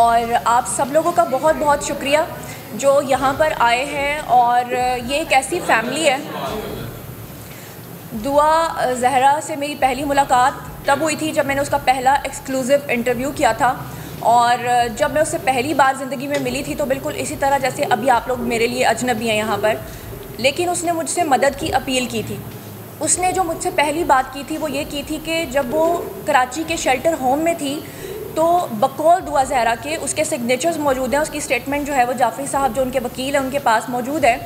اور آپ سب لوگوں کا بہت بہت شکریہ جو یہاں پر آئے ہیں. اور یہ ایک ایسی فیملی ہے. دعا زہرا سے میری پہلی ملاقات تب ہوئی تھی جب میں نے اس کا پہلا ایکسکلوزیو انٹرویو کیا تھا. اور جب میں اس سے پہلی بار زندگی میں ملی تھی تو بالکل اسی طرح جیسے ابھی آپ لوگ میرے لیے اجنبی ہیں یہاں پر. لیکن اس نے مجھ سے مدد کی اپیل کی تھی. اس نے جو مجھ سے پہلی بات کی تھی وہ یہ کی تھی کہ جب وہ کراچی کے شیلٹر ہوم میں تھی تو بقول دعا زہرا کے اس کے سگنیچرز موجود ہیں. اس کی اسٹیٹمنٹ جو ہے وہ جعفری صاحب جو ان کے وکیل ہیں ان کے پاس موجود ہے,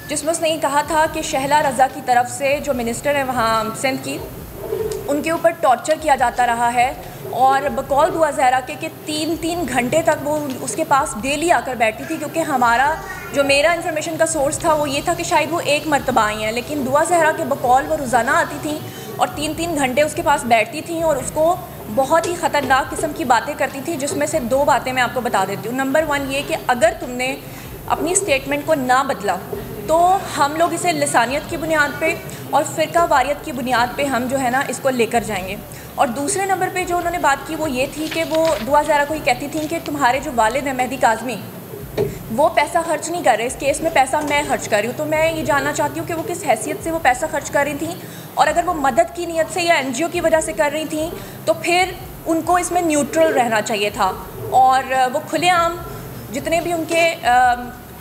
جس میں اس نے یہ کہا تھا کہ شہلا رضا کی طرف سے جو منسٹر ہیں وہاں سندھ کی, ان کے اوپر ٹارچر کیا جاتا رہا ہے. اور بقول دعا زہرا کے کہ 3 گھنٹے تک وہ اس کے پاس ڈیلی آ کر بیٹھتی تھی, کیونکہ میرا انفارمیشن کا سورس تھا وہ یہ تھا کہ شاید وہ ایک مرتبہ آئی ہیں, لیکن دعا زہرا کے بقول وہ روزانہ آتی تھیں اور 3 گھنٹے اس کے پاس بیٹھتی تھیں اور اس کو بہت ہی خطرناک قسم کی باتیں کرتی تھی, جس میں سے 2 باتیں میں آپ کو بتا دیتی ہوں. نمبر 1 یہ کہ اگر تم نے اپنی اسٹیٹمنٹ کو نہ بدلا تو ہم لوگ اسے لسانیت کی بنیاد پہ اور فرقہ واریت کی بنیاد پہ ہم جو ہے نا اس کو لے کر جائیں گے. اور دوسرے نمبر پہ جو انہوں نے بات کی وہ یہ تھی کہ وہ دعا زہرا کو یہ کہتی تھیں کہ تمہارے جو والد ہیں مہدی کاظمی وہ پیسہ خرچ نہیں کر رہے, اس کیس میں پیسہ میں خرچ کر رہی ہوں. تو میں یہ جاننا چاہتی ہوں کہ وہ کس حیثیت سے وہ پیسہ خرچ کر رہی تھیں, اور اگر وہ مدد کی نیت سے یا NGO کی وجہ سے کر رہی تھیں تو پھر ان کو اس میں نیوٹرل رہنا چاہیے تھا. اور وہ کھلے عام جتنے بھی ان کے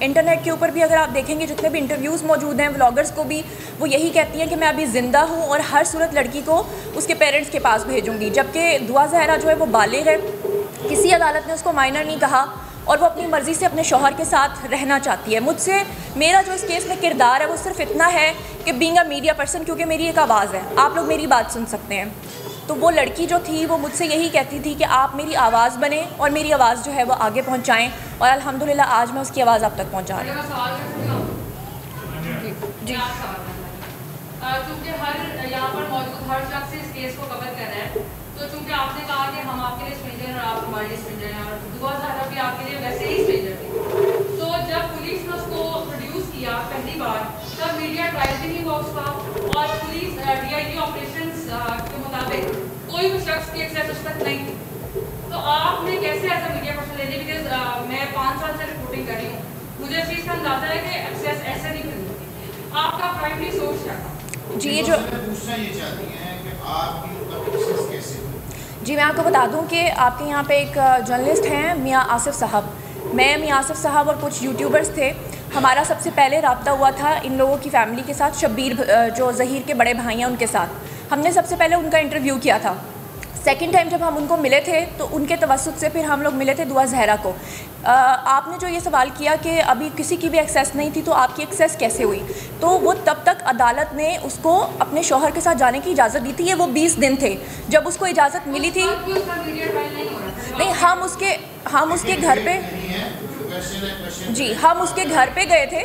انٹرنیٹ کے اوپر بھی اگر آپ دیکھیں گے جتنے بھی انٹرویوز موجود ہیں ولاگرز کو بھی وہ یہی کہتی ہیں کہ میں ابھی زندہ ہوں اور ہر صورت لڑکی کو اس کے پیرنٹس کے پاس بھیجوں گی. جبکہ دعا زہرا جو ہے وہ بالغ ہے, کسی عدالت نے اس کو مائنر نہیں کہا اور وہ اپنی مرضی سے اپنے شوہر کے ساتھ رہنا چاہتی ہے. مجھ سے میرا جو اس کیس میں کردار ہے وہ صرف اتنا ہے کہ بینگ اے میڈیا پرسن, کیونکہ میری ایک آواز ہے, آپ لوگ میری بات سن سکتے ہیں. تو وہ لڑکی جو تھی وہ مجھ سے یہی کہتی تھی کہ آپ میری آواز بنیں اور میری آواز جو ہے وہ آگے پہنچائیں, اور الحمدللہ آج میں اس کی آواز آپ تک پہنچا رہی ہوں. جی چونکہ یہاں پر موجود ہر شخص اس کیس کو کور کر رہا ہے, تو چونکہ آپ نے کہا کہ ہم آپ کے لیے اسٹرینجر ہیں اور آپ ہمارے لیے اسٹرینجر ہیں, اور دعا زہرا بھی آپ کے لیے ویسے ہی اسٹرینجر تھی. تو جب پولیس نے اس کو پروڈیوس کیا پہلی بار تب میڈیا ٹرائل بھی نہیں ہوا اس کا, اور پولیس DIG آپریشنز کے مطابق کوئی بھی شخص کی ایکسیس اس تک نہیں تھی. تو آپ نے کیسے ایسا میڈیا پرسن لے لی, بیکاز میں 5 سال سے رپورٹنگ کر رہی ہوں, مجھے اس چیز کا اندازہ ہے کہ ایکسیس ایسے نہیں کرنی ہوتی. آپ کا پرائمری سورس کیا تھا؟ جی میں آپ کو بتا دوں کہ آپ کے یہاں پہ ایک جرنلسٹ ہیں میاں آصف صاحب. میں میاں آصف صاحب اور کچھ یوٹیوبرز تھے, ہمارا سب سے پہلے رابطہ ہوا تھا ان لوگوں کی فیملی کے ساتھ, شبیر جو ظہیر کے بڑے بھائی ہیں ان کے ساتھ. ہم نے سب سے پہلے ان کا انٹرویو کیا تھا. سیکنڈ ٹائم جب ہم ان کو ملے تھے تو ان کے توسط سے پھر ہم لوگ ملے تھے دعا زہرا کو. آپ نے جو یہ سوال کیا کہ ابھی کسی کی بھی ایکسیس نہیں تھی تو آپ کی ایکسیس کیسے ہوئی, تو وہ تب تک عدالت نے اس کو اپنے شوہر کے ساتھ جانے کی اجازت دی تھی. یہ وہ 20 دن تھے جب اس کو اجازت ملی تھی. نہیں, ہم اس کے گھر پہ ہم اس کے گھر پہ گئے تھے,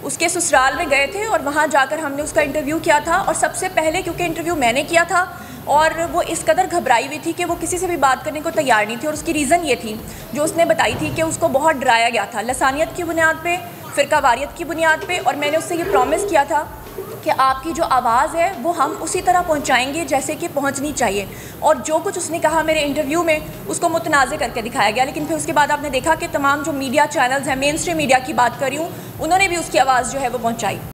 اس کے سسرال میں گئے تھے اور وہاں جا کر ہم نے اس کا انٹرویو کیا تھا. اور سب سے پہلے کیونکہ انٹرویو میں نے کیا تھا اور وہ اس قدر گھبرائی ہوئی تھی کہ وہ کسی سے بھی بات کرنے کو تیار نہیں تھی, اور اس کی ریزن یہ تھی جو اس نے بتائی تھی کہ اس کو بہت ڈرایا گیا تھا لسانیت کی بنیاد پہ, فرقہ واریت کی بنیاد پہ. اور میں نے اس سے یہ پرومس کیا تھا کہ آپ کی جو آواز ہے وہ ہم اسی طرح پہنچائیں گے جیسے کہ پہنچنی چاہیے. اور جو کچھ اس نے کہا میرے انٹرویو میں اس کو متنازع کر کے دکھایا گیا, لیکن پھر اس کے بعد آپ نے دیکھا کہ تمام جو میڈیا چینلز ہیں, مین اسٹریم میڈیا کی بات کر رہی ہوں, انہوں نے بھی اس کی آواز جو ہے وہ پہنچائی.